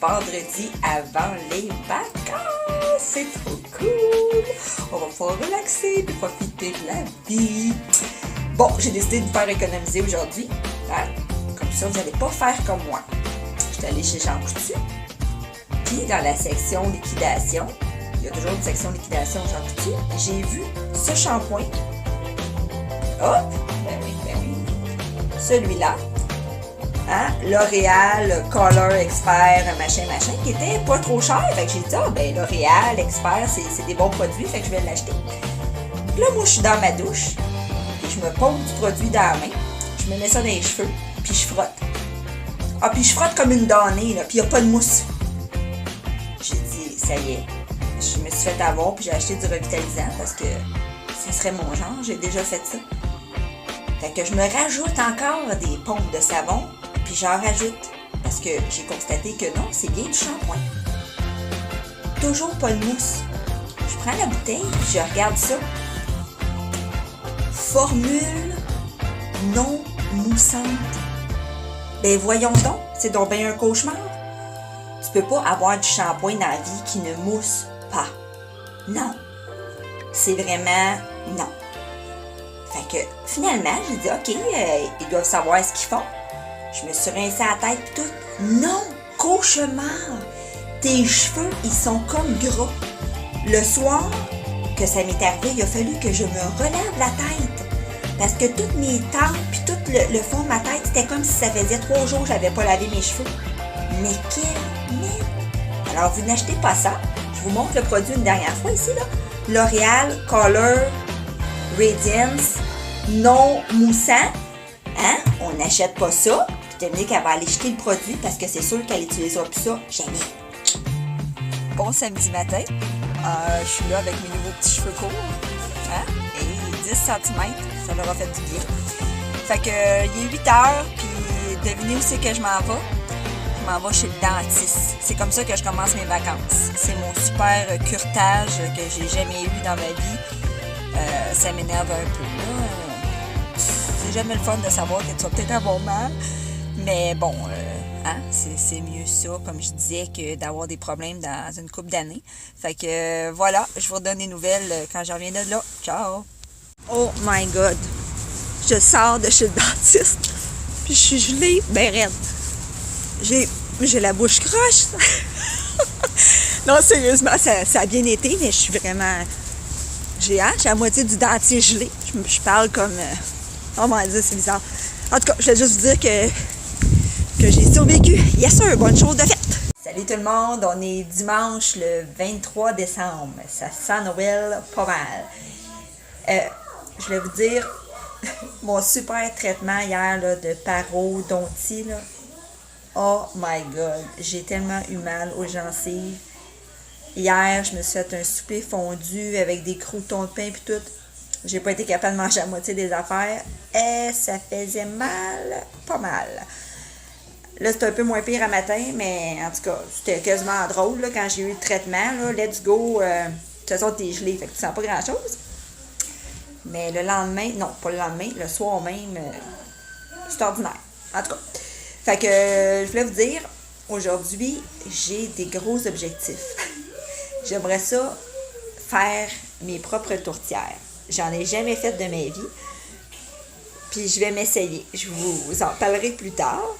vendredi avant les vacances. C'est trop cool. On va pouvoir relaxer et profiter de la vie. Bon, j'ai décidé de vous faire économiser aujourd'hui. Comme ça, vous n'allez pas faire comme moi. Je suis allée chez Jean Coutu. Puis, dans la section liquidation, il y a toujours une section liquidation Jean Coutu. J'ai vu ce shampoing. Hop! Ben oui. Celui-là. Hein? L'Oréal Color Expert, machin, qui était pas trop cher. Fait que j'ai dit, L'Oréal Expert, c'est des bons produits, fait que je vais l'acheter. Puis là, moi, je suis dans ma douche, puis je me pose du produit dans la main, je me mets ça dans les cheveux, puis je frotte. Ah, puis je frotte comme une damnée, là, puis il n'y a pas de mousse. J'ai dit, ça y est, je me suis fait avoir, puis j'ai acheté du revitalisant, parce que ça serait mon genre, j'ai déjà fait ça. Fait que je me rajoute encore des pompes de savon, puis j'en rajoute. Parce que j'ai constaté que non, c'est bien du shampoing. Toujours pas de mousse. Je prends la bouteille, puis je regarde ça. Formule non moussante. Ben voyons donc, c'est donc bien un cauchemar. Tu peux pas avoir du shampoing dans la vie qui ne mousse pas. Non. C'est vraiment non. Fait que finalement, j'ai dit, OK, ils doivent savoir ce qu'ils font. Je me suis rincée la tête et tout. Non! Cauchemar! Tes cheveux, ils sont comme gras. Le soir que ça m'est arrivé, il a fallu que je me relève la tête. Parce que toutes mes tempes puis tout le fond de ma tête, c'était comme si ça faisait 3 jours que je n'avais pas lavé mes cheveux. Mais quelle merde! Alors, vous n'achetez pas ça. Je vous montre le produit une dernière fois ici, là. L'Oréal Color Radiance non moussant. Hein? On n'achète pas ça. Puis t'as mieux qu'elle va aller jeter le produit parce que c'est sûr qu'elle n'utilisera plus ça jamais. Bon samedi matin. Je suis là avec mes nouveaux petits cheveux courts. Hein? Et 10 cm. Ça leur a fait du bien. Fait que il est 8 heures. Puis devinez où c'est que je m'en vais? Je m'en vais chez le dentiste. C'est comme ça que je commence mes vacances. C'est mon super curetage que j'ai jamais eu dans ma vie. Ça m'énerve un peu. C'est jamais le fun de savoir que tu vas peut-être avoir mal. Mais bon, c'est mieux ça, comme je disais, que d'avoir des problèmes dans une couple d'années. Fait que voilà, je vous redonne des nouvelles quand je reviens de là. Ciao! Oh my God! Je sors de chez le dentiste. Puis je suis gelée, ben raide. J'ai la bouche croche. Non, sérieusement, ça a bien été, mais je suis vraiment... J'ai la moitié du dentier gelé. Je parle comme... Oh mon Dieu, c'est bizarre. En tout cas, je vais juste vous dire que j'ai survécu. Yes sir, bonne chose de faite. Salut tout le monde, on est dimanche le 23 décembre. Ça sent Noël pas mal. Je voulais vous dire, mon super traitement hier là, de parodontie, là. Oh my God, j'ai tellement eu mal aux gencives. Hier, je me suis fait un souper fondu avec des croûtons de pain et tout. J'ai pas été capable de manger la moitié des affaires. Et ça faisait mal, pas mal. Là, c'était un peu moins pire à matin, mais en tout cas, c'était quasiment drôle là, quand j'ai eu le traitement. Là, let's go. De toute façon, t'es gelé, fait que tu sens pas grand-chose. Mais le lendemain, non, pas le lendemain, le soir même, c'est ordinaire. En tout cas, fait que je voulais vous dire, aujourd'hui, j'ai des gros objectifs. J'aimerais ça faire mes propres tourtières. J'en ai jamais fait de ma vie. Puis je vais m'essayer. Je vous en parlerai plus tard.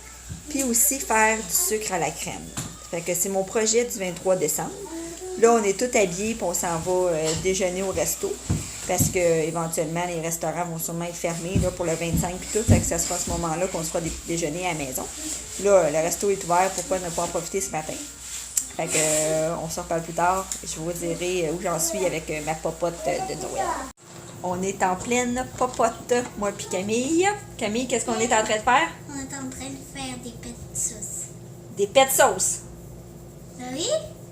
Puis aussi faire du sucre à la crème. Fait que c'est mon projet du 23 décembre. Là, on est tous habillés puis on s'en va déjeuner au resto. Parce que éventuellement les restaurants vont sûrement être fermés là, pour le 25 puis tout. Fait que ça sera à ce moment-là qu'on se fera des déjeuners à la maison. Là, le resto est ouvert. Pourquoi ne pas en profiter ce matin? Fait que on se reparle plus tard. Je vous dirai où j'en suis avec ma popote de Noël. On est en pleine popote, moi puis Camille. Camille, qu'est-ce qu'on est en train de faire? On est en train de faire des pets sauces. Des pets sauces. Oui?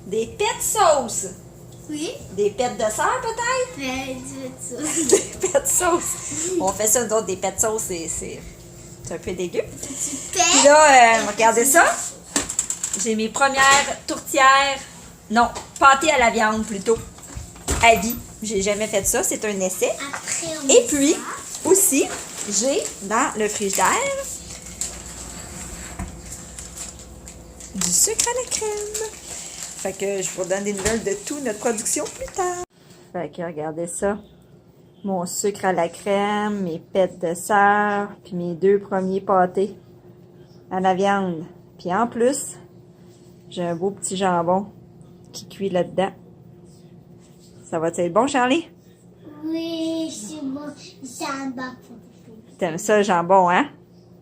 Des pets sauces. Oui? Des pets de sœur peut-être? Des pets sauces. Des pets sauces. On fait ça, nous autres, des pets sauces, c'est un peu dégueu. Puis là, regardez ça. J'ai mes premières tourtières, non, pâté à la viande plutôt, à vie. J'ai jamais fait ça, c'est un essai. Après, on Et puis, aussi, j'ai dans le frigidaire du sucre à la crème. Fait que je vous donne des nouvelles de toute notre production plus tard. Fait que regardez ça. Mon sucre à la crème, mes pêtes de serre, puis mes 2 premiers pâtés à la viande. Puis en plus, j'ai un beau petit jambon qui cuit là-dedans. Ça va être bon, Charlie? Oui, c'est bon. C'est un bon. T'aimes ça, le jambon, hein?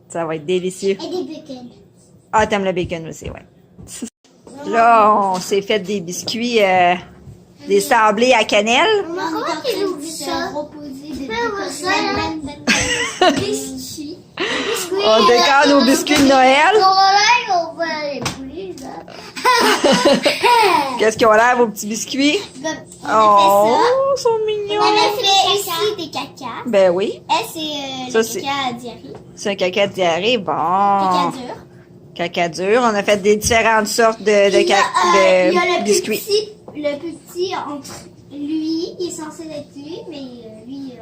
Ça va être délicieux. Et des bacon. Ah, t'aimes le bacon aussi, ouais. Là, on s'est fait des biscuits, des sablés à cannelle. Maman, comment tu ouvres ça? Biscuits. On décore nos biscuits de Noël. On va les poulies, là. Qu'est-ce qu'ils ont l'air, vos petits biscuits? Oh, ils sont mignons. On a fait ici des caca. Ben oui. Et c'est Ça, le c'est- caca à diarrhée. C'est un caca de diarrhée. Bon. Caca dur. Caca dur. On a fait des différentes sortes de Il y a le biscuits. le petit entre lui, il est censé être lui, mais lui.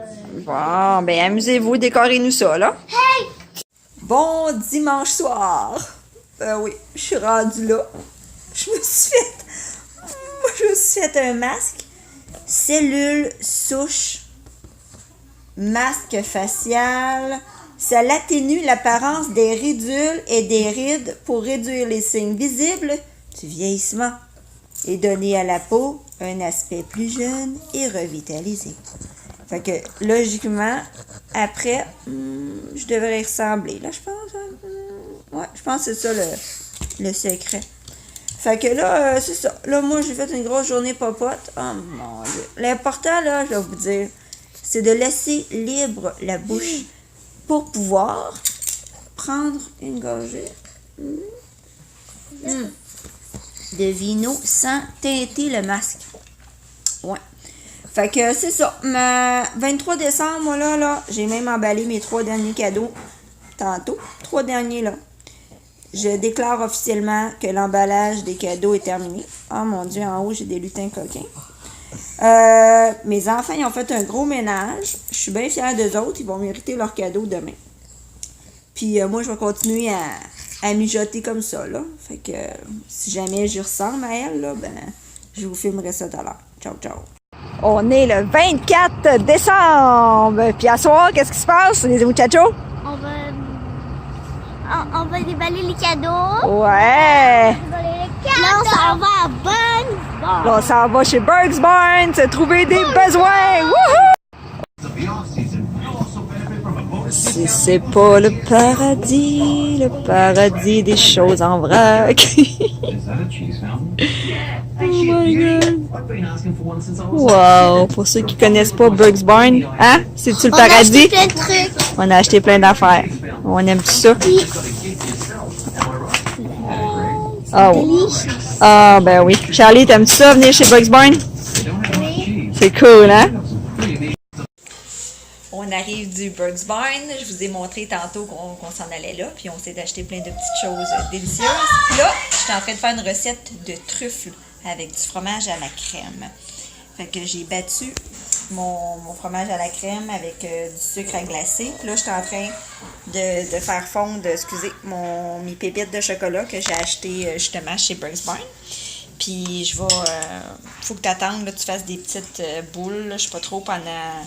Bon, ben amusez-vous, décorez-nous ça, là. Hey! Bon dimanche soir. Ben oui, je suis rendue là. Je me suis fait un masque. Cellule souche. Masque facial. Ça l'atténue l'apparence des ridules et des rides pour réduire les signes visibles du vieillissement et donner à la peau un aspect plus jeune et revitalisé. Fait que, logiquement, après, je devrais y ressembler. Là, je pense. Ouais, je pense que c'est ça le secret. Fait que là, c'est ça. Là, moi, j'ai fait une grosse journée popote. Oh mon Dieu. L'important, là, je vais vous dire, c'est de laisser libre la bouche pour pouvoir prendre une gorgée de vino sans teinter le masque. Ouais. Fait que c'est ça. 23 décembre, moi là, j'ai même emballé mes 3 derniers cadeaux tantôt. 3 derniers là. Je déclare officiellement que l'emballage des cadeaux est terminé. Oh mon Dieu, en haut, j'ai des lutins coquins. Mes enfants, ils ont fait un gros ménage. Je suis bien fière d'eux autres. Ils vont mériter leurs cadeaux demain. Puis moi, je vais continuer à mijoter comme ça, là. Fait que si jamais j'y ressemble à elle, là, ben, je vous filmerai ça tout à l'heure. Ciao, ciao. On est le 24 décembre. Puis à soir, qu'est-ce qui se passe, les muchachos? On va déballer les cadeaux. Ouais. Là, on s'en va à Bonne. Là, on s'en va chez Berg's Barn se trouver des besoins. Wouhou! Si c'est pas le paradis des choses en vrac. Oh my God. Wow, pour ceux qui connaissent pas Berg's Barn, hein? C'est-tu le On a acheté paradis? plein de trucs. On a acheté plein d'affaires. On aime tout ça. Ah, oui. Ah, ben oui. Charlie, t'aimes-tu ça, venir chez Berg's Barn? Oui. C'est cool, hein? On arrive du Berg's Barn. Je vous ai montré tantôt qu'on s'en allait là. Puis on s'est acheté plein de petites choses délicieuses. Puis là, je suis en train de faire une recette de truffes avec du fromage à la crème. Fait que j'ai battu mon fromage à la crème avec du sucre à glacer. Puis là, je suis en train de faire fondre, mes pépites de chocolat que j'ai acheté justement chez Berg's Barn. Puis je vais... faut que tu attendes, tu fasses des petites boules. Là, je sais pas trop pendant...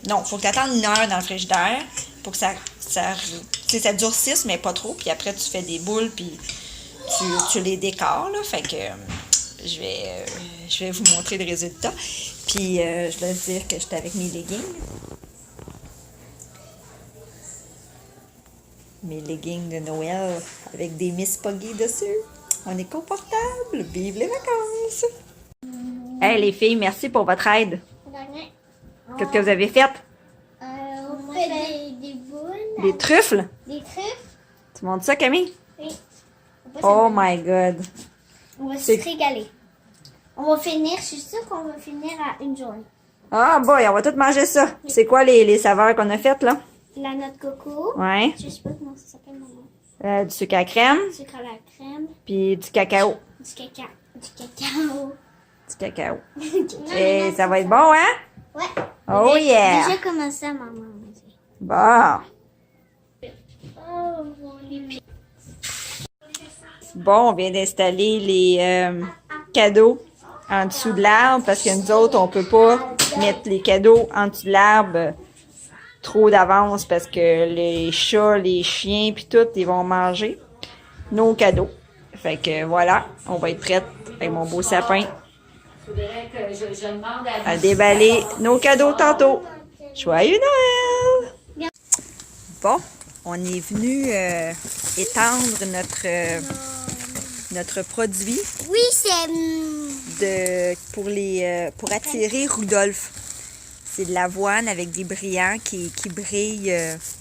Non, faut que tu attendes 1 heure dans le frigidaire pour que ça durcisse, mais pas trop. Puis après, tu fais des boules, puis tu les décores. Là, fait que je vais vous montrer le résultat. Puis je vais vous dire que j'étais avec mes leggings. Mes leggings de Noël avec des Miss Poggy dessus. On est confortable. Vive les vacances! Hey les filles, merci pour votre aide. Qu'est-ce que vous avez fait? On fait des boules. Des truffes? Des truffes. Tu montres ça, Camille? Oui. Oh my God! On va se C'est- régaler. On va finir, je suis sûre qu'on va finir à une journée. Ah boy, on va tout manger ça. C'est quoi les saveurs qu'on a faites là? La noix de coco. Ouais. Je sais pas comment ça s'appelle, maman. Du sucre à crème, Sucre à la crème. puis du cacao. Du caca. Du cacao. Du cacao. Non, Et non, ça va être bon, hein? Ouais. Oh yeah! Déjà commencé à maman. Bon. Oh, mon lit. Bon, on vient d'installer les cadeaux en dessous de l'arbre parce que nous autres, on peut pas mettre les cadeaux en dessous de l'arbre trop d'avance parce que les chats, les chiens, puis tout, ils vont manger nos cadeaux. Fait que voilà, on va être prête avec mon beau sapin Faudrait que je demande à à déballer nos cadeaux tantôt. Joyeux Noël! Bon, on est venu étendre notre produit Oui, c'est... pour attirer Rudolph. C'est de l'avoine avec des brillants qui brillent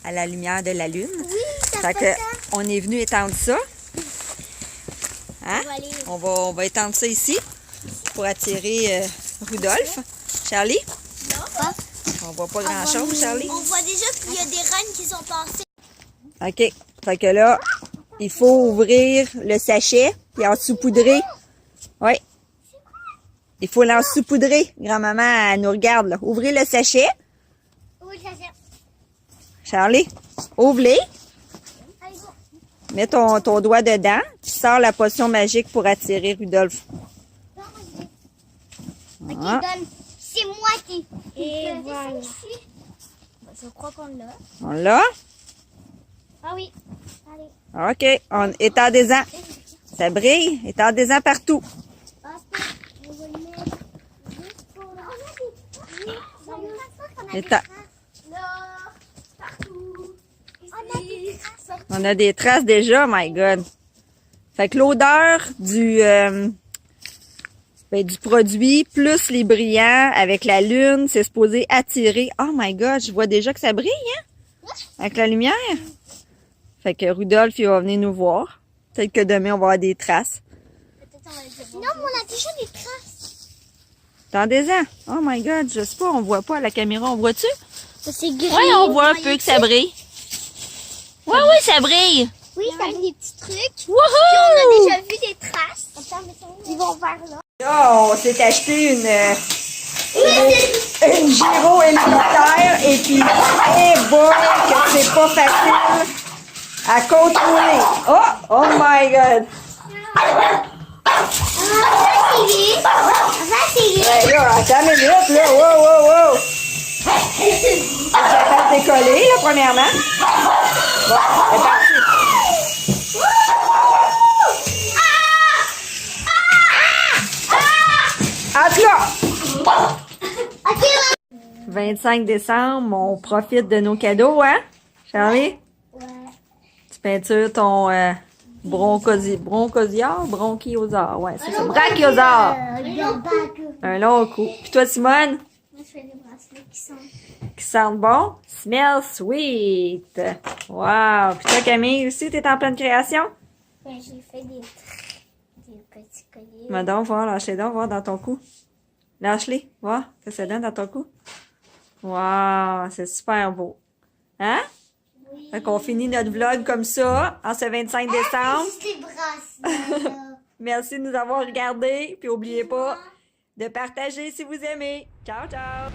à la lumière de la lune. Oui, ça Fait fait que ça. on est venu étendre ça. Hein? On va aller- On va étendre ça ici pour attirer Rudolph. Charlie? Pas. On voit pas grand-chose, Charlie. On voit déjà qu'il y a des reines qui sont passées. OK. Fait que là, il faut ouvrir le sachet et en saupoudrer. Oui. Il faut l'en saupoudrer. Grand-maman, elle nous regarde, là. Ouvrez le sachet. Oui, ça sert. Charlie, ouvre-les. Allez, go. Mets ton doigt dedans. Puis sors la potion magique pour attirer Rudolph. Ok, Ah. donne. C'est moi qui... Et voilà. Je crois qu'on l'a. On l'a? Ah oui. Allez. OK. Étendez-en. Ça brille. Étendez-en partout. Hop, on va le mettre juste pour... On a des traces. Éta- Là, partout. On a des traces. On a des traces déjà, my God. Fait que l'odeur du produit plus les brillants avec la lune, c'est supposé attirer. Oh my God, je vois déjà que ça brille, hein? Avec la lumière. Fait que Rudolph, il va venir nous voir. Peut-être que demain, on va avoir des traces. Non, mais on a déjà des traces. Attendez-en. Oh my God, je sais pas, on voit pas à la caméra. On voit-tu? C'est gris. Oui, on voit un peu que ça brille. Oui, ça brille. Oui, ça fait des petits trucs. Wouhou! On a déjà vu des traces. Ils vont vers là. Là, on s'est acheté une gyro hélicoptère et puis, boy, que c'est pas facile à contrôler. Oh my God. Ouais, là, attends une minute, là. Wow. Faut que je la fasse décoller, là, premièrement. Bon, c'est parti. En tout cas, 25 décembre, on profite de nos cadeaux, hein, Charlie? Ouais. Tu peintures ton bronchiosaure, ouais, c'est ça, brachiosaure. Un long coup. Puis toi, Simone, Moi, je fais des bracelets qui sentent bon? Smell sweet. Wow. Puis toi, Camille, aussi, t'es en pleine création? J'ai fait des petits colliers. Va donc voir, lâche-les donc, voir dans ton cou. Lâche-les, voir, que ça donne dans ton cou. Wow, c'est super beau. Hein? Oui. Fait qu'on finit notre vlog comme ça, en ce 25 décembre. Juste des bracelets. Merci de nous avoir regardés. Puis n'oubliez pas de partager si vous aimez. Ciao, ciao!